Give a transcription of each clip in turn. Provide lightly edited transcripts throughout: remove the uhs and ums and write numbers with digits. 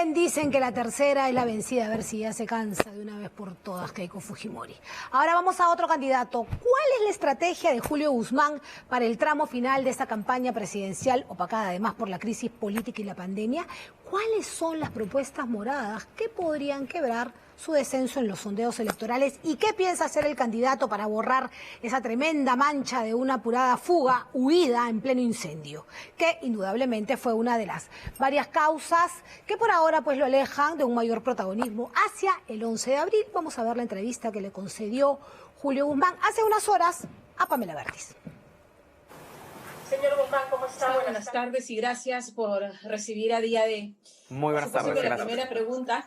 Bien dicen que la tercera es la vencida, a ver si ya se cansa de una vez por todas Keiko Fujimori. Ahora vamos a otro candidato. ¿Cuál es la estrategia de Julio Guzmán para el tramo final de esta campaña presidencial, opacada además por la crisis política y la pandemia? ¿Cuáles son las propuestas moradas que podrían quebrar su descenso en los sondeos electorales? ¿Y qué piensa hacer el candidato para borrar esa tremenda mancha de una apurada fuga, huida en pleno incendio? Que indudablemente fue una de las varias causas que por ahora pues lo alejan de un mayor protagonismo hacia el 11 de abril. Vamos a ver la entrevista que le concedió Julio Guzmán hace unas horas a Pamela Vértiz. Señor Guzmán, ¿cómo está? Buenas tardes y gracias por recibir a día de... Muy buenas tardes, gracias.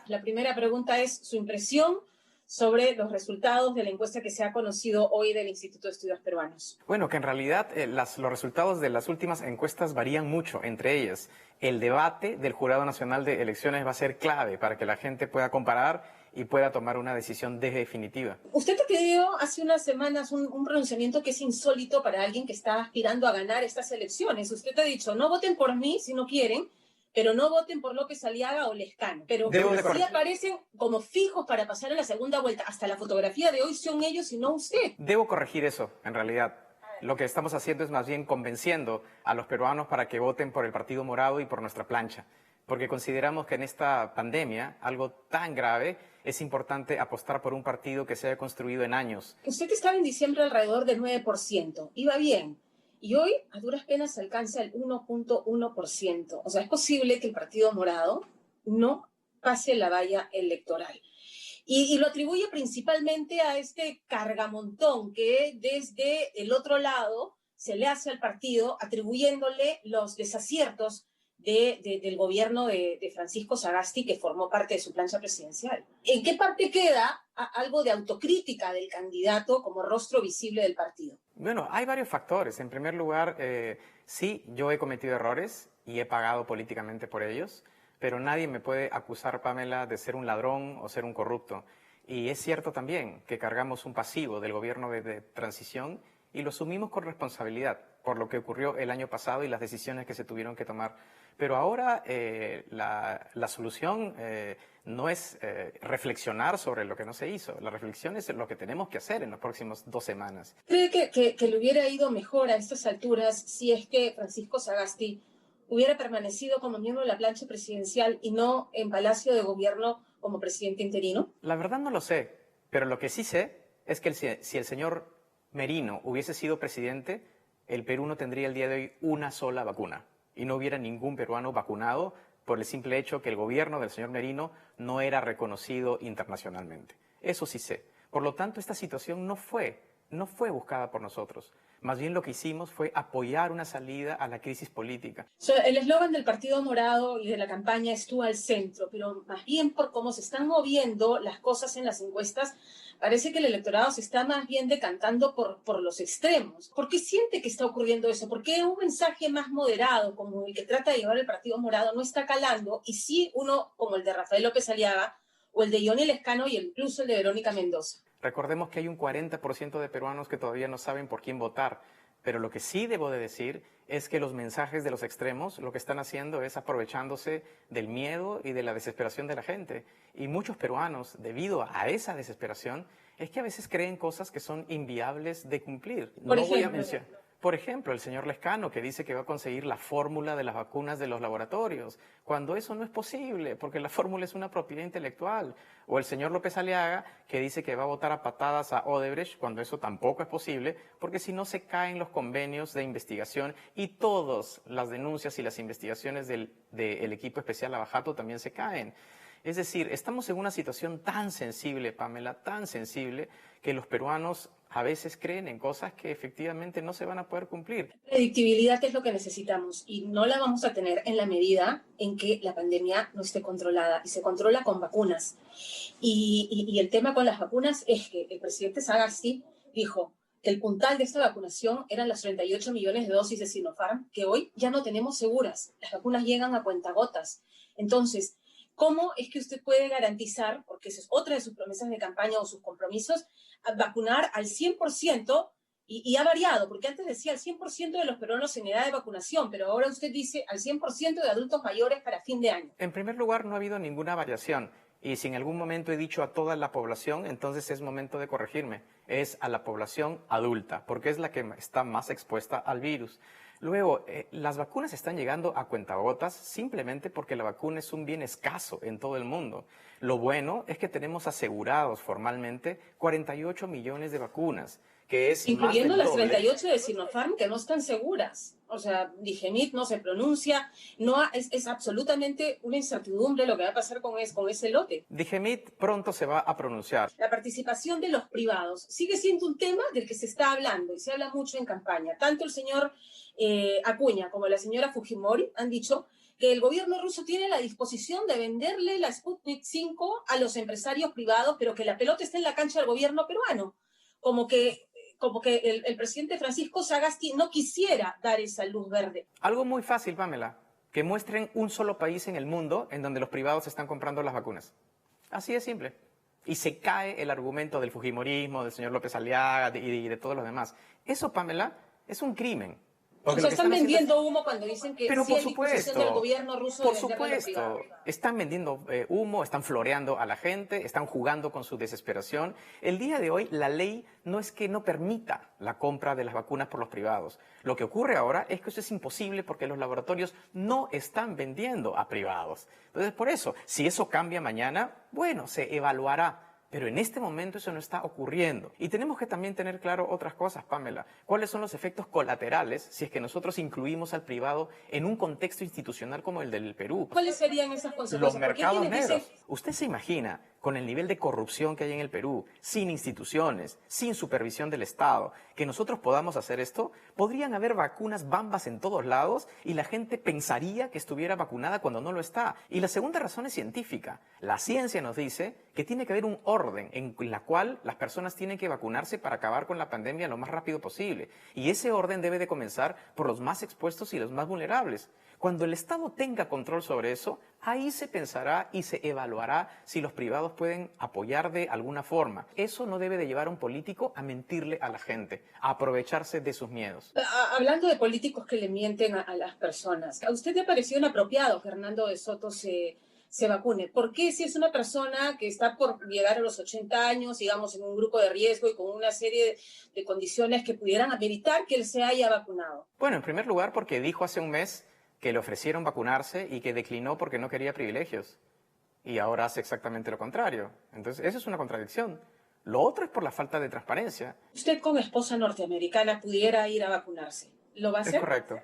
La primera pregunta es su impresión sobre los resultados de la encuesta que se ha conocido hoy del Instituto de Estudios Peruanos. Bueno, que en realidad los resultados de las últimas encuestas varían mucho. Entre ellas, el debate del Jurado Nacional de Elecciones va a ser clave para que la gente pueda comparar y pueda tomar una decisión definitiva. Usted ha tenido hace unas semanas un pronunciamiento que es insólito para alguien que está aspirando a ganar estas elecciones. Usted ha dicho, no voten por mí si no quieren, pero no voten por López Aliaga o Lescano. Pero sí aparecen como fijos para pasar a la segunda vuelta. Hasta la fotografía de hoy son ellos y no usted. Debo corregir eso, en realidad. Lo que estamos haciendo es más bien convenciendo a los peruanos para que voten por el Partido Morado y por nuestra plancha. Porque consideramos que en esta pandemia, algo tan grave, es importante apostar por un partido que se haya construido en años. Usted estaba en diciembre alrededor del 9%, iba bien, y hoy a duras penas alcanza el 1.1%. O sea, es posible que el Partido Morado no pase la valla electoral. Y lo atribuye principalmente a este cargamontón que desde el otro lado se le hace al partido, atribuyéndole los desaciertos del gobierno de Francisco Sagasti, que formó parte de su plancha presidencial. ¿En qué parte queda algo de autocrítica del candidato como rostro visible del partido? Bueno, hay varios factores. En primer lugar, sí, yo he cometido errores y he pagado políticamente por ellos, pero nadie me puede acusar, Pamela, de ser un ladrón o ser un corrupto. Y es cierto también que cargamos un pasivo del gobierno de transición y lo asumimos con responsabilidad por lo que ocurrió el año pasado y las decisiones que se tuvieron que tomar. Pero ahora la solución no es reflexionar sobre lo que no se hizo. La reflexión es lo que tenemos que hacer en las próximas 2 semanas. ¿Cree que le hubiera ido mejor a estas alturas si es que Francisco Sagasti hubiera permanecido como miembro de la plancha presidencial y no en Palacio de Gobierno como presidente interino? La verdad no lo sé, pero lo que sí sé es que si el señor Merino hubiese sido presidente, el Perú no tendría el día de hoy una sola vacuna y no hubiera ningún peruano vacunado por el simple hecho que el gobierno del señor Merino no era reconocido internacionalmente. Eso sí sé. Por lo tanto, esta situación no fue buscada por nosotros. Más bien lo que hicimos fue apoyar una salida a la crisis política. El eslogan del Partido Morado y de la campaña es tú al centro, pero más bien por cómo se están moviendo las cosas en las encuestas, parece que el electorado se está más bien decantando por los extremos. ¿Por qué siente que está ocurriendo eso? ¿Por qué un mensaje más moderado como el que trata de llevar el Partido Morado no está calando? Y sí uno como el de Rafael López Aliaga o el de Johnny Lescano y incluso el de Verónica Mendoza. Recordemos que hay un 40% de peruanos que todavía no saben por quién votar, pero lo que sí debo de decir es que los mensajes de los extremos lo que están haciendo es aprovechándose del miedo y de la desesperación de la gente. Y muchos peruanos, debido a esa desesperación, es que a veces creen cosas que son inviables de cumplir. Por ejemplo, el señor Lescano, que dice que va a conseguir la fórmula de las vacunas de los laboratorios, cuando eso no es posible, porque la fórmula es una propiedad intelectual. O el señor López Aliaga, que dice que va a votar a patadas a Odebrecht, cuando eso tampoco es posible, porque si no se caen los convenios de investigación y todas las denuncias y las investigaciones del equipo especial Lavajato también se caen. Es decir, estamos en una situación tan sensible, Pamela, tan sensible, que los peruanos a veces creen en cosas que efectivamente no se van a poder cumplir. Predictibilidad es lo que necesitamos y no la vamos a tener en la medida en que la pandemia no esté controlada y se controla con vacunas. Y el tema con las vacunas es que el presidente Sagasti dijo que el puntal de esta vacunación eran las 38 millones de dosis de Sinopharm, que hoy ya no tenemos seguras. Las vacunas llegan a cuentagotas. Entonces, ¿cómo es que usted puede garantizar, porque esa es otra de sus promesas de campaña o sus compromisos, a vacunar al 100% Y ha variado, porque antes decía al 100% de los peruanos en edad de vacunación, pero ahora usted dice al 100% de adultos mayores para fin de año. En primer lugar, no ha habido ninguna variación. Y si en algún momento he dicho a toda la población, entonces es momento de corregirme. Es a la población adulta, porque es la que está más expuesta al virus. Luego, las vacunas están llegando a cuentagotas simplemente porque la vacuna es un bien escaso en todo el mundo. Lo bueno es que tenemos asegurados formalmente 48 millones de vacunas, que es incluyendo más del las doble. 38 de Sinopharm que no están seguras. O sea, Digenit no se pronuncia, es absolutamente una incertidumbre lo que va a pasar con ese lote. Digemit pronto se va a pronunciar. La participación de los privados sigue siendo un tema del que se está hablando y se habla mucho en campaña. Tanto el señor Acuña como la señora Fujimori han dicho que el gobierno ruso tiene la disposición de venderle la Sputnik 5 a los empresarios privados, pero que la pelota está en la cancha del gobierno peruano. Como que el presidente Francisco Sagasti no quisiera dar esa luz verde. Algo muy fácil, Pamela, que muestren un solo país en el mundo en donde los privados están comprando las vacunas. Así de simple. Y se cae el argumento del fujimorismo, del señor López Aliaga y de todos los demás. Eso, Pamela, es un crimen. O sea, están vendiendo humo cuando dicen que pero sí por hay disposición del gobierno ruso de venderle a los privados. Están vendiendo humo, están floreando a la gente, están jugando con su desesperación. El día de hoy la ley no es que no permita la compra de las vacunas por los privados. Lo que ocurre ahora es que eso es imposible porque los laboratorios no están vendiendo a privados. Entonces, por eso, si eso cambia mañana, bueno, se evaluará. Pero en este momento eso no está ocurriendo. Y tenemos que también tener claro otras cosas, Pamela. ¿Cuáles son los efectos colaterales si es que nosotros incluimos al privado en un contexto institucional como el del Perú? ¿Cuáles serían esas consecuencias? Los mercados negros. ¿Usted se imagina, con el nivel de corrupción que hay en el Perú, sin instituciones, sin supervisión del Estado, que nosotros podamos hacer esto? Podrían haber vacunas bambas en todos lados y la gente pensaría que estuviera vacunada cuando no lo está. Y la segunda razón es científica. La ciencia nos dice que tiene que haber un orden en la cual las personas tienen que vacunarse para acabar con la pandemia lo más rápido posible. Y ese orden debe de comenzar por los más expuestos y los más vulnerables. Cuando el Estado tenga control sobre eso, ahí se pensará y se evaluará si los privados pueden apoyar de alguna forma. Eso no debe de llevar a un político a mentirle a la gente, a aprovecharse de sus miedos. Hablando de políticos que le mienten a las personas, ¿a usted le pareció inapropiado que Hernando de Soto se vacune? ¿Por qué si es una persona que está por llegar a los 80 años, digamos, en un grupo de riesgo y con una serie de condiciones que pudieran ameritar que él se haya vacunado? Bueno, en primer lugar porque dijo hace un mes que le ofrecieron vacunarse y que declinó porque no quería privilegios. Y ahora hace exactamente lo contrario. Entonces, eso es una contradicción. Lo otro es por la falta de transparencia. Usted con esposa norteamericana pudiera ir a vacunarse. ¿Lo va a hacer? Es correcto.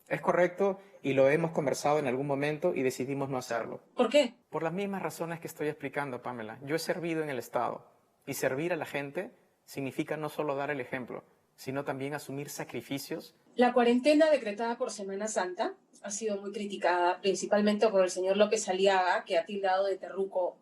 Es correcto y lo hemos conversado en algún momento y decidimos no hacerlo. ¿Por qué? Por las mismas razones que estoy explicando, Pamela. Yo he servido en el Estado y servir a la gente significa no solo dar el ejemplo, sino también asumir sacrificios. La cuarentena decretada por Semana Santa ha sido muy criticada, principalmente por el señor López Aliaga, que ha tildado de terruco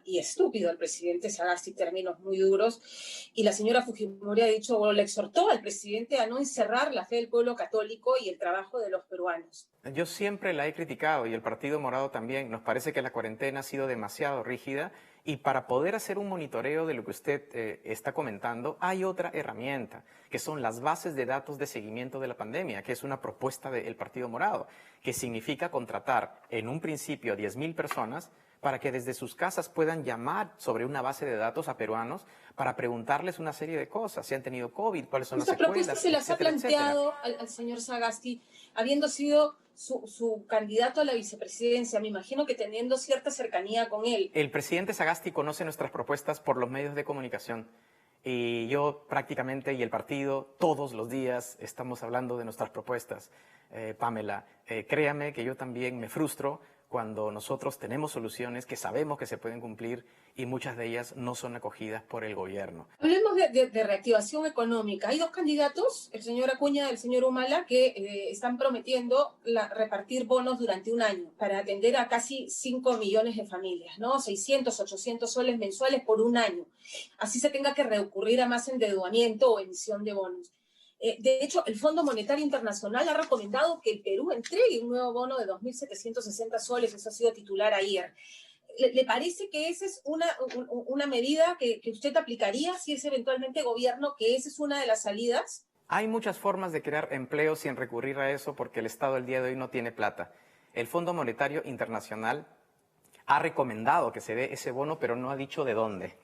y estúpido al presidente Sagasti, términos muy duros, y la señora Fujimori ha dicho, bueno, le exhortó al presidente a no encerrar la fe del pueblo católico y el trabajo de los peruanos. Yo siempre la he criticado y el Partido Morado también. Nos parece que la cuarentena ha sido demasiado rígida y para poder hacer un monitoreo de lo que usted está comentando, hay otra herramienta, que son las bases de datos de seguimiento de la pandemia, que es una propuesta del Partido Morado, que significa contratar en un principio a 10.000 personas para que desde sus casas puedan llamar sobre una base de datos a peruanos para preguntarles una serie de cosas, si han tenido COVID, cuáles son las secuelas, Esta propuesta se las ha planteado al señor Sagasti, habiendo sido su candidato a la vicepresidencia, me imagino que teniendo cierta cercanía con él. El presidente Sagasti conoce nuestras propuestas por los medios de comunicación y yo prácticamente y el partido todos los días estamos hablando de nuestras propuestas. Pamela, créame que yo también me frustro cuando nosotros tenemos soluciones que sabemos que se pueden cumplir y muchas de ellas no son acogidas por el gobierno. Hablemos de reactivación económica. Hay dos candidatos, el señor Acuña y el señor Humala, que están prometiendo repartir bonos durante un año para atender a casi 5 millones de familias, ¿no? 600, 800 soles mensuales por un año. Así se tenga que recurrir a más endeudamiento o emisión de bonos. De hecho, el Fondo Monetario Internacional ha recomendado que el Perú entregue un nuevo bono de 2.760 soles, eso ha sido titular ayer. ¿Le parece que esa es una medida que usted aplicaría si es eventualmente gobierno, que esa es una de las salidas? Hay muchas formas de crear empleo sin recurrir a eso porque el Estado el día de hoy no tiene plata. El Fondo Monetario Internacional ha recomendado que se dé ese bono, pero no ha dicho de dónde.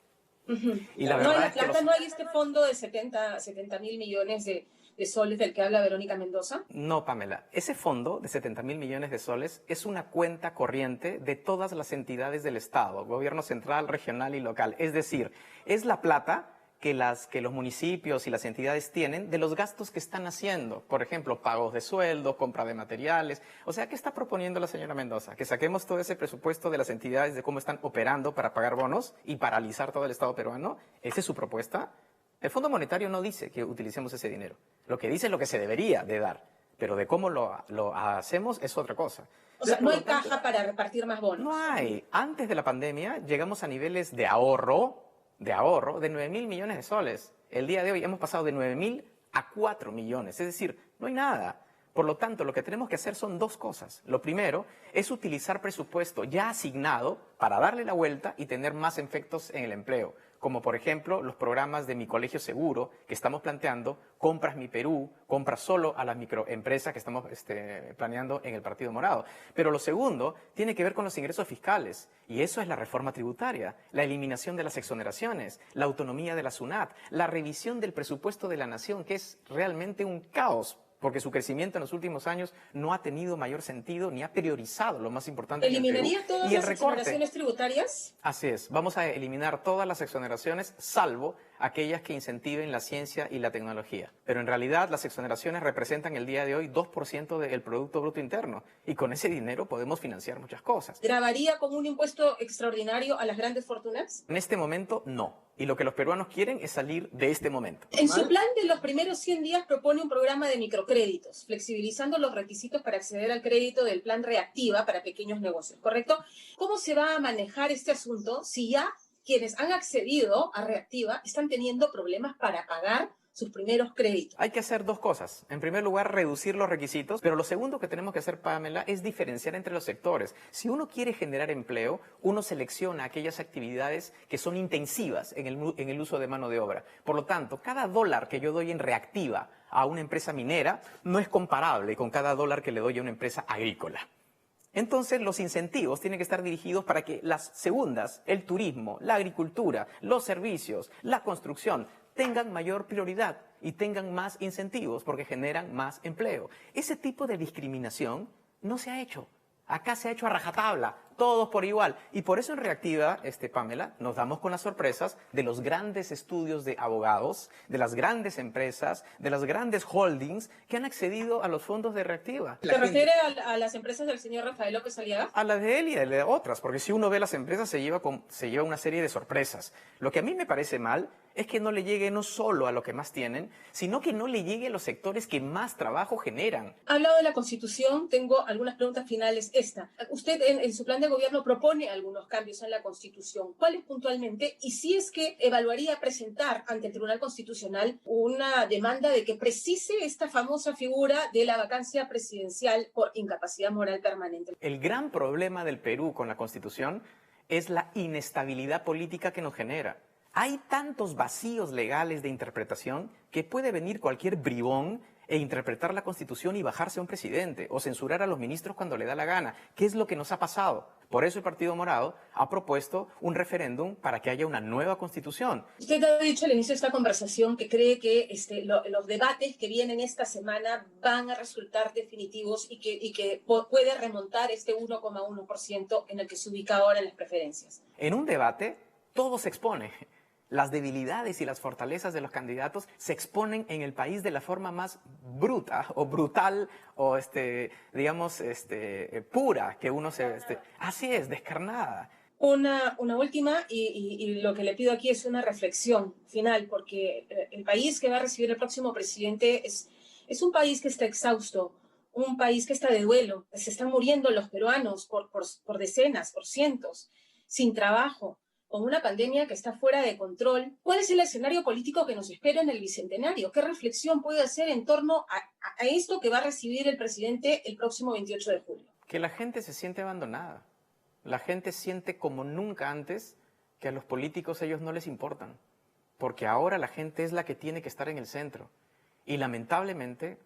Y la verdad no hay este fondo de 70 mil millones de soles del que habla Verónica Mendoza. No, Pamela. Ese fondo de 70 mil millones de soles es una cuenta corriente de todas las entidades del Estado, gobierno central, regional y local. Es decir, es la plata que los municipios y las entidades tienen de los gastos que están haciendo. Por ejemplo, pagos de sueldo, compra de materiales. O sea, ¿qué está proponiendo la señora Mendoza? Que saquemos todo ese presupuesto de las entidades de cómo están operando para pagar bonos y paralizar todo el Estado peruano. ¿Esa es su propuesta? El Fondo Monetario no dice que utilicemos ese dinero. Lo que dice es lo que se debería de dar. Pero de cómo lo hacemos es otra cosa. O sea, no hay caja para repartir más bonos. No hay. Antes de la pandemia llegamos a niveles de ahorro de 9 mil millones de soles. El día de hoy hemos pasado de 9 mil a 4 millones. Es decir, no hay nada. Por lo tanto, lo que tenemos que hacer son dos cosas. Lo primero es utilizar presupuesto ya asignado para darle la vuelta y tener más efectos en el empleo. Como por ejemplo los programas de Mi Colegio Seguro que estamos planteando, Compras Mi Perú, compras solo a las microempresas que estamos planeando en el Partido Morado. Pero lo segundo tiene que ver con los ingresos fiscales y eso es la reforma tributaria, la eliminación de las exoneraciones, la autonomía de la SUNAT, la revisión del presupuesto de la nación que es realmente un caos porque su crecimiento en los últimos años no ha tenido mayor sentido ni ha priorizado lo más importante. ¿Eliminaría todas las exoneraciones tributarias? Así es, vamos a eliminar todas las exoneraciones, salvo aquellas que incentiven la ciencia y la tecnología. Pero en realidad las exoneraciones representan el día de hoy 2% del Producto Bruto Interno y con ese dinero podemos financiar muchas cosas. ¿Grabaría con un impuesto extraordinario a las grandes fortunas? En este momento no. Y lo que los peruanos quieren es salir de este momento. En su plan de los primeros 100 días propone un programa de microcréditos, flexibilizando los requisitos para acceder al crédito del plan Reactiva para pequeños negocios, ¿correcto? ¿Cómo se va a manejar este asunto si ya quienes han accedido a Reactiva están teniendo problemas para pagar sus primeros créditos? Hay que hacer dos cosas. En primer lugar, reducir los requisitos, pero lo segundo que tenemos que hacer, Pamela, es diferenciar entre los sectores. Si uno quiere generar empleo, uno selecciona aquellas actividades que son intensivas en el uso de mano de obra. Por lo tanto, cada dólar que yo doy en Reactiva a una empresa minera no es comparable con cada dólar que le doy a una empresa agrícola. Entonces, los incentivos tienen que estar dirigidos para que las segundas, el turismo, la agricultura, los servicios, la construcción, tengan mayor prioridad y tengan más incentivos porque generan más empleo. Ese tipo de discriminación no se ha hecho. Acá se ha hecho a rajatabla, todos por igual. Y por eso en Reactiva, Pamela, nos damos con las sorpresas de los grandes estudios de abogados, de las grandes empresas, de las grandes holdings que han accedido a los fondos de Reactiva. ¿Se refiere a las empresas del señor Rafael López Aliaga? A las de él y de otras, porque si uno ve las empresas se lleva una serie de sorpresas. Lo que a mí me parece mal es que no le llegue no solo a lo que más tienen, sino que no le llegue a los sectores que más trabajo generan. Ha hablado de la Constitución, tengo algunas preguntas finales. Usted en su plan de gobierno propone algunos cambios en la Constitución. ¿Cuáles puntualmente? Y si es que evaluaría presentar ante el Tribunal Constitucional una demanda de que precise esta famosa figura de la vacancia presidencial por incapacidad moral permanente. El gran problema del Perú con la Constitución es la inestabilidad política que nos genera. Hay tantos vacíos legales de interpretación que puede venir cualquier bribón e interpretar la Constitución y bajarse a un presidente o censurar a los ministros cuando le da la gana. ¿Qué es lo que nos ha pasado? Por eso el Partido Morado ha propuesto un referéndum para que haya una nueva Constitución. Usted ha dicho al inicio de esta conversación que cree que los debates que vienen esta semana van a resultar definitivos y que puede remontar este 1,1% en el que se ubica ahora en las preferencias. En un debate todo se expone. Las debilidades y las fortalezas de los candidatos se exponen en el país de la forma más bruta o brutal o pura que uno se así es, descarnada. Una última y lo que le pido aquí es una reflexión final, porque el país que va a recibir el próximo presidente es un país que está exhausto, un país que está de duelo, se están muriendo los peruanos por decenas, por cientos, sin trabajo, con una pandemia que está fuera de control. ¿Cuál es el escenario político que nos espera en el Bicentenario? ¿Qué reflexión puede hacer en torno a esto que va a recibir el presidente el próximo 28 de julio? Que la gente se siente abandonada. La gente siente como nunca antes que a los políticos ellos no les importan, porque ahora la gente es la que tiene que estar en el centro. Y lamentablemente,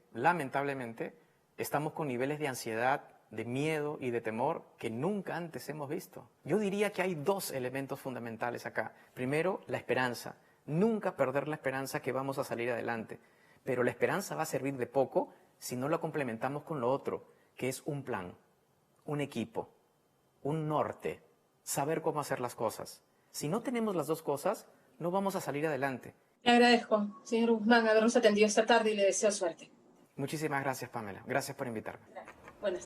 estamos con niveles de ansiedad, de miedo y de temor que nunca antes hemos visto. Yo diría que hay dos elementos fundamentales acá. Primero, la esperanza. Nunca perder la esperanza que vamos a salir adelante. Pero la esperanza va a servir de poco si no la complementamos con lo otro, que es un plan, un equipo, un norte, saber cómo hacer las cosas. Si no tenemos las dos cosas, no vamos a salir adelante. Le agradezco, señor Guzmán, habernos atendido esta tarde y le deseo suerte. Muchísimas gracias, Pamela. Gracias por invitarme. Gracias.